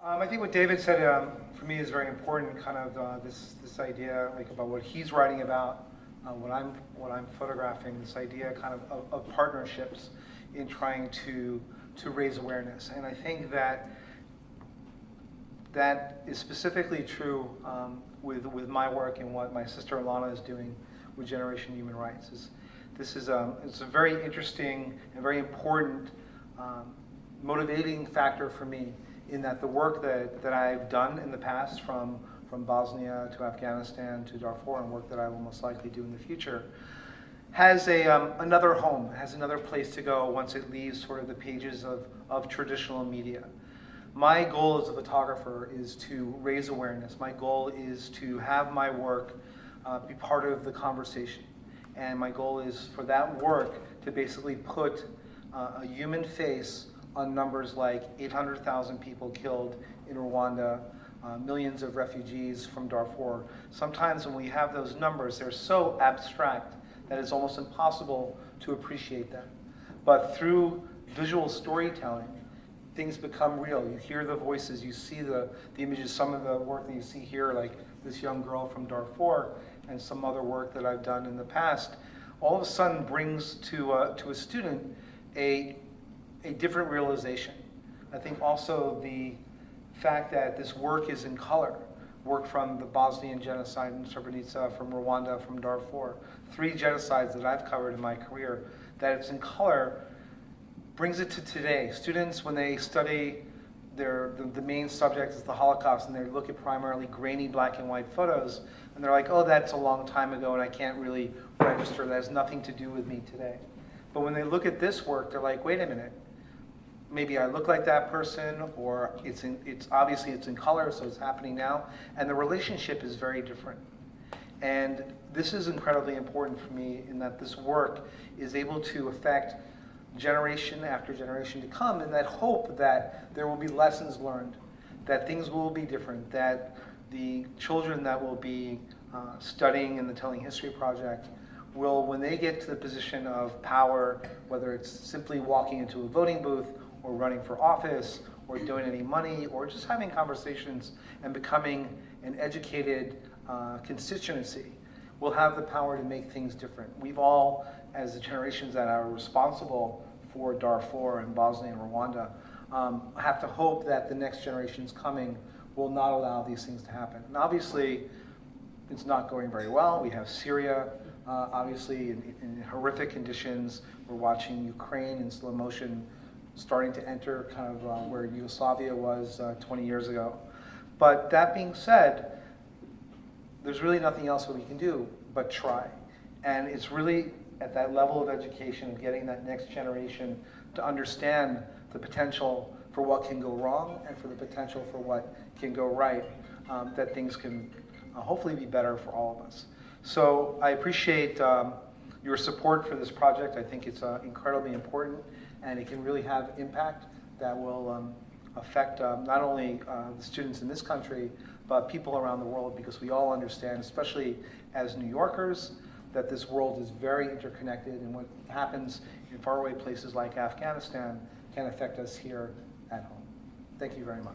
I think what David said for me is very important. Kind of this idea, like about what he's writing about, what I'm photographing. This idea, kind of partnerships in trying to raise awareness. And I think that is specifically true with my work and what my sister Alana is doing with Generation Human Rights. It's a very interesting and very important motivating factor for me, in that the work that I've done in the past, from Bosnia to Afghanistan to Darfur, and work that I will most likely do in the future, has another home, has another place to go once it leaves sort of the pages of traditional media. My goal as a photographer is to raise awareness. My goal is to have my work be part of the conversation. And my goal is for that work to basically put a human face on numbers like 800,000 people killed in Rwanda, millions of refugees from Darfur. Sometimes when we have those numbers, they're so abstract that it's almost impossible to appreciate them. But through visual storytelling, things become real. You hear the voices, you see the images. Some of the work that you see here, like this young girl from Darfur, and some other work that I've done in the past, all of a sudden brings to a student a different realization. I think also the fact that this work is in color, work from the Bosnian genocide in Srebrenica, from Rwanda, from Darfur, 3 genocides that I've covered in my career, that it's in color, brings it to today. Students, when they study the main subject is the Holocaust, and they look at primarily grainy black and white photos, and they're like, oh, that's a long time ago and I can't really register, that has nothing to do with me today. But when they look at this work, they're like, wait a minute, maybe I look like that person, or it's obviously in color, so it's happening now, and the relationship is very different. And this is incredibly important for me, in that this work is able to affect generation after generation to come, in that hope that there will be lessons learned, that things will be different, that the children that will be studying in the Telling History Project will, when they get to the position of power, whether it's simply walking into a voting booth or running for office or donating money or just having conversations and becoming an educated constituency, will have the power to make things different. We've all, as the generations that are responsible for Darfur and Bosnia and Rwanda, have to hope that the next generations coming will not allow these things to happen. And obviously, it's not going very well. We have Syria, obviously, in horrific conditions. We're watching Ukraine in slow motion, starting to enter kind of where Yugoslavia was 20 years ago. But that being said, there's really nothing else that we can do but try. And it's really at that level of education, of getting that next generation to understand the potential for what can go wrong and for the potential for what can go right, that things can hopefully be better for all of us. So I appreciate your support for this project. I think it's incredibly important, and it can really have impact that will affect not only the students in this country, but people around the world, because we all understand, especially as New Yorkers, that this world is very interconnected, and what happens in faraway places like Afghanistan can affect us here at home. Thank you very much.